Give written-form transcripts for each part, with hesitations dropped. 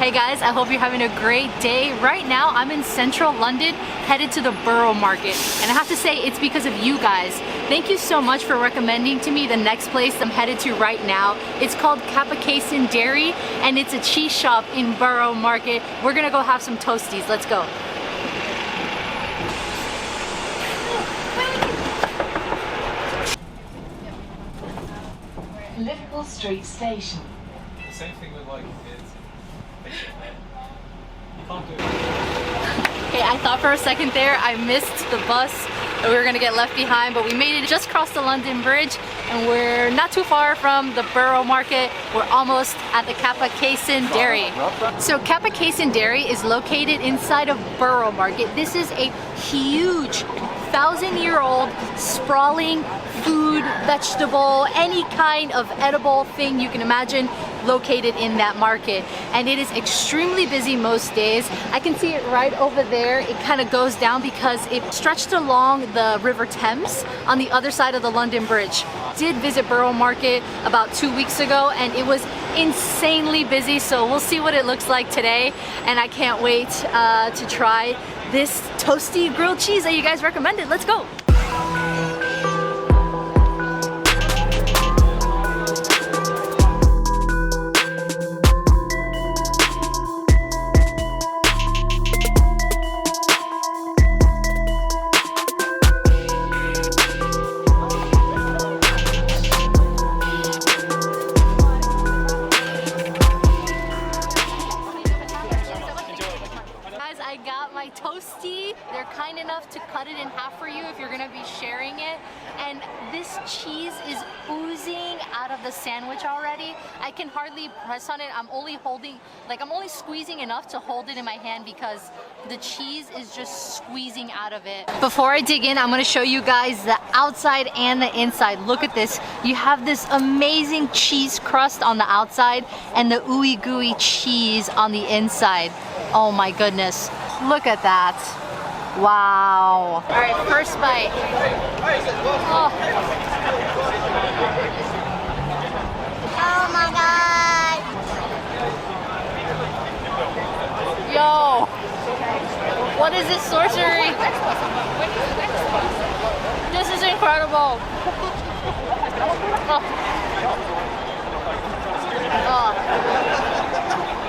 Hey guys, I hope you're having a great day. Right now, I'm in central London, headed to the Borough Market. And I have to say, it's because of you guys. Thank you so much for recommending to me the next place I'm headed to right now. It's called Kappacasein Dairy, and it's a cheese shop in Borough Market. We're gonna go have some toasties. Let's go. Liverpool Street Station. Same thing with like kids. You can't do it. Okay, I thought for a second there I missed the bus that we were gonna get left behind, but we made it, just crossed the London Bridge, and we're not too far from the Borough Market. We're almost at the Kappacasein Dairy. So Kappacasein Dairy is located inside of Borough Market. This is a huge 1,000-year-old sprawling food, vegetable, any kind of edible thing you can imagine located in that market. And it is extremely busy most days. I can see it right over there. It kind of goes down because it stretched along the River Thames on the other side of the London Bridge. Did visit Borough Market about 2 weeks ago and it was insanely busy, so we'll see what it looks like today. And I can't wait to try this toasty grilled cheese that you guys recommended. Let's go. I got my toastie. They're kind enough to cut it in half for you if you're gonna be sharing it. And this cheese is oozing out of the sandwich already. I can hardly press on it. I'm only squeezing enough to hold it in my hand because the cheese is just squeezing out of it. Before I dig in, I'm gonna show you guys the outside and the inside. Look at this. You have this amazing cheese crust on the outside and the ooey gooey cheese on the inside. Oh my goodness. Look at that. Wow. All right, first bite. Oh, Oh my god! yo. What is this sorcery? This is incredible. Oh. Oh.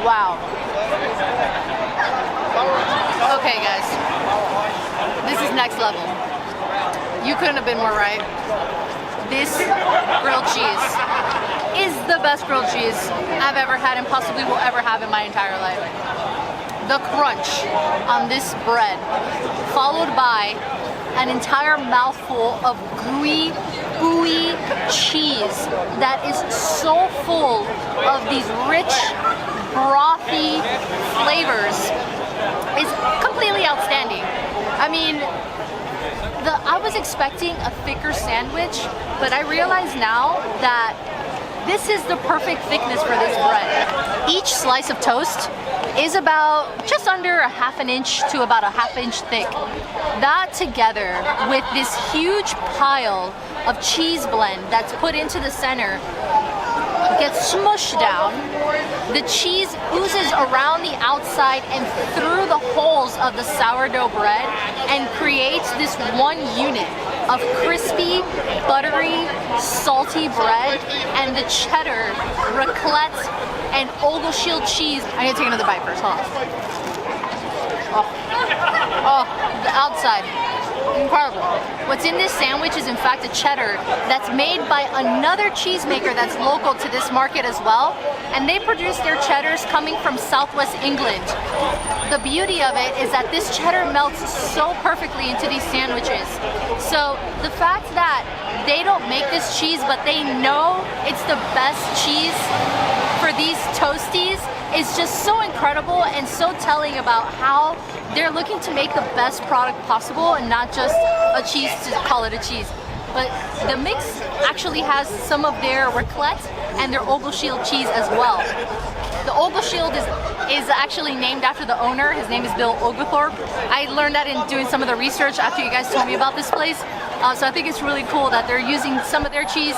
Wow. Okay guys, this is next level. You couldn't have been more right. This grilled cheese is the best grilled cheese I've ever had and possibly will ever have in my entire life. The crunch on this bread, followed by an entire mouthful of gooey, ooey cheese that is so full of these rich, brothy flavors, is completely outstanding. I mean, I was expecting a thicker sandwich, but I realize now that this is the perfect thickness for this bread. Each slice of toast is about just under a ½ inch to about a ½ inch thick. That together with this huge pile of cheese blend that's put into the center gets smushed down. The cheese oozes around the outside and through the holes of the sourdough bread and creates this one unit of crispy, buttery, salty bread and the cheddar, raclette, and ogleshield cheese. I need to take another bite first, hold on. Oh, the outside. Incredible. What's in this sandwich is in fact a cheddar that's made by another cheesemaker that's local to this market as well. And they produce their cheddars coming from southwest England. The beauty of it is that this cheddar melts so perfectly into these sandwiches. So the fact that they don't make this cheese, but they know it's the best cheese for these toasties is just so incredible and so telling about how they're looking to make the best product possible and not just a cheese to call it a cheese. But the mix actually has some of their raclette and their ogleshield cheese as well. The ogleshield is actually named after the owner. His name is Bill Oglethorpe. I learned that in doing some of the research after you guys told me about this place. So I think it's really cool that they're using some of their cheese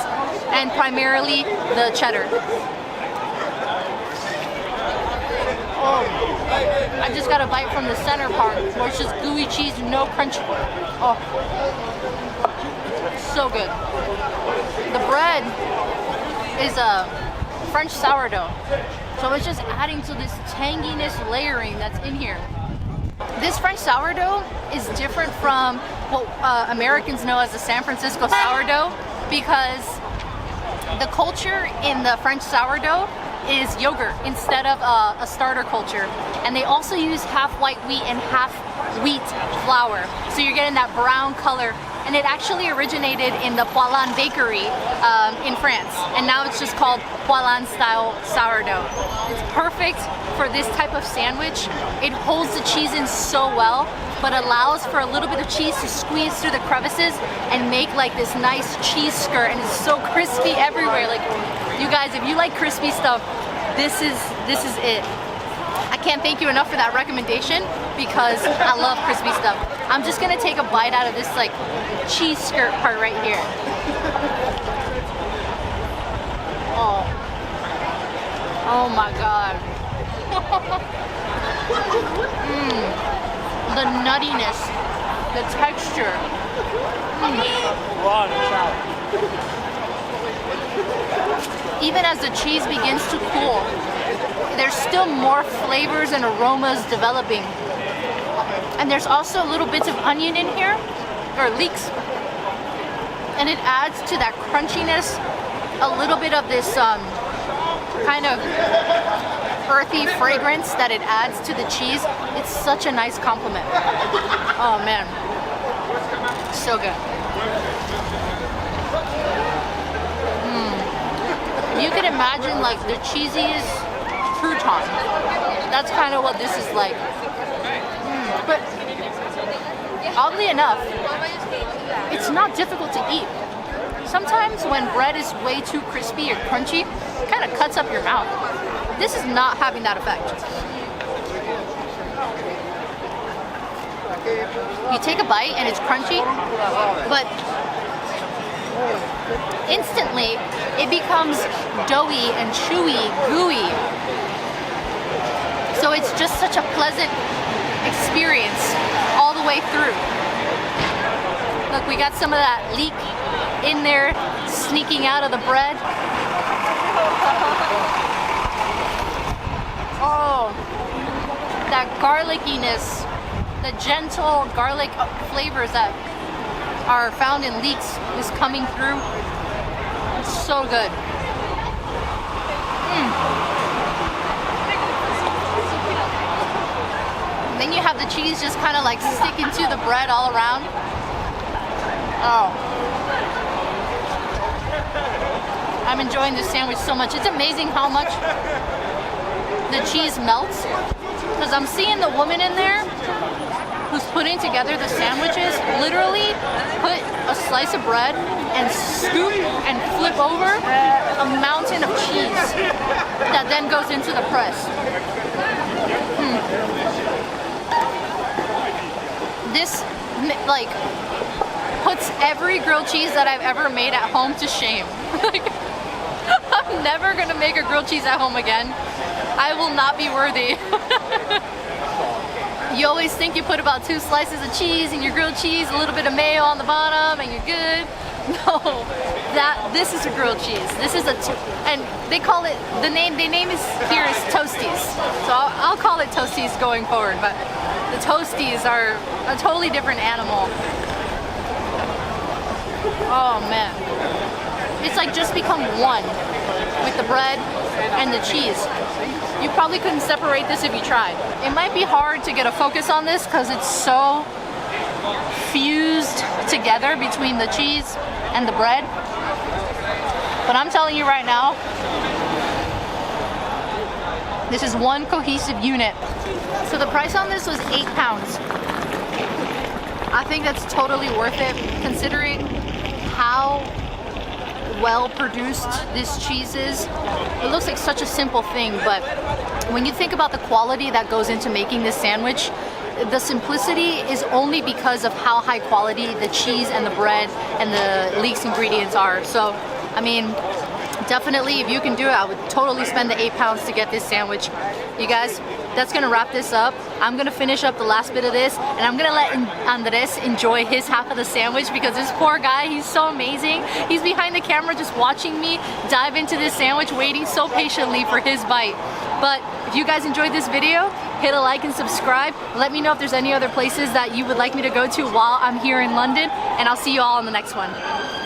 and primarily the cheddar. Oh. I just got a bite from the center part where it's just gooey cheese, no crunch. Oh, so good. The bread is a French sourdough, so it's just adding to this tanginess layering that's in here. This French sourdough is different from what Americans know as the San Francisco sourdough, because the culture in the French sourdough is yogurt instead of a starter culture, and they also use half white wheat and half wheat flour, so you're getting that brown color. And it actually originated in the Polaine bakery in France, and now it's just called Polaine style sourdough. It's perfect for this type of sandwich. It holds the cheese in so well, but allows for a little bit of cheese to squeeze through the crevices and make like this nice cheese skirt, and it's so crispy everywhere. Like, you guys, if you like crispy stuff, this is it. I can't thank you enough for that recommendation, because I love crispy stuff. I'm just gonna take a bite out of this like cheese skirt part right here. Oh my god. The nuttiness, the texture. Even as the cheese begins to cool, there's still more flavors and aromas developing. And there's also little bits of onion in here, or leeks. And it adds to that crunchiness, a little bit of this kind of earthy fragrance that it adds to the cheese. It's such a nice compliment. Oh man, so good. You can imagine like the cheesiest crouton. That's kind of what this is like. But oddly enough, it's not difficult to eat. Sometimes when bread is way too crispy or crunchy, it kind of cuts up your mouth. This is not having that effect. You take a bite and it's crunchy, but instantly it becomes doughy and chewy, gooey. So it's just such a pleasant experience all the way through. Look, we got some of that leek in there sneaking out of the bread. Oh, that garlickiness, the gentle garlic flavors that are found in leeks is coming through. It's so good. Then you have the cheese just kind of like sticking to the bread all around. Oh. I'm enjoying this sandwich so much. It's amazing how much the cheese melts, because I'm seeing the woman in there who's putting together the sandwiches literally put a slice of bread and scoop and flip over a mountain of cheese that then goes into the press. This like puts every grilled cheese that I've ever made at home to shame. Like, I'm never gonna make a grilled cheese at home again. I will not be worthy. You always think you put about 2 slices of cheese in your grilled cheese, a little bit of mayo on the bottom, and you're good. No, this is a grilled cheese. This is and they call it, the name is here is Toasties. So I'll call it Toasties going forward, but the Toasties are a totally different animal. Oh man. It's like just become one with the bread and the cheese. You probably couldn't separate this if you tried. It might be hard to get a focus on this because it's so fused together between the cheese and the bread. But I'm telling you right now, this is one cohesive unit. So the price on this was £8. I think that's totally worth it considering how well produced this cheese is. It looks like such a simple thing, but when you think about the quality that goes into making this sandwich, the simplicity is only because of how high quality the cheese and the bread and the leeks ingredients are. So, I mean, definitely if you can do it, I would totally spend the £8 to get this sandwich. You guys, that's gonna wrap this up. I'm gonna finish up the last bit of this, and I'm gonna let Andres enjoy his half of the sandwich because this poor guy, he's so amazing. He's behind the camera just watching me dive into this sandwich, waiting so patiently for his bite. But if you guys enjoyed this video, hit a like and subscribe. Let me know if there's any other places that you would like me to go to while I'm here in London, and I'll see you all in the next one.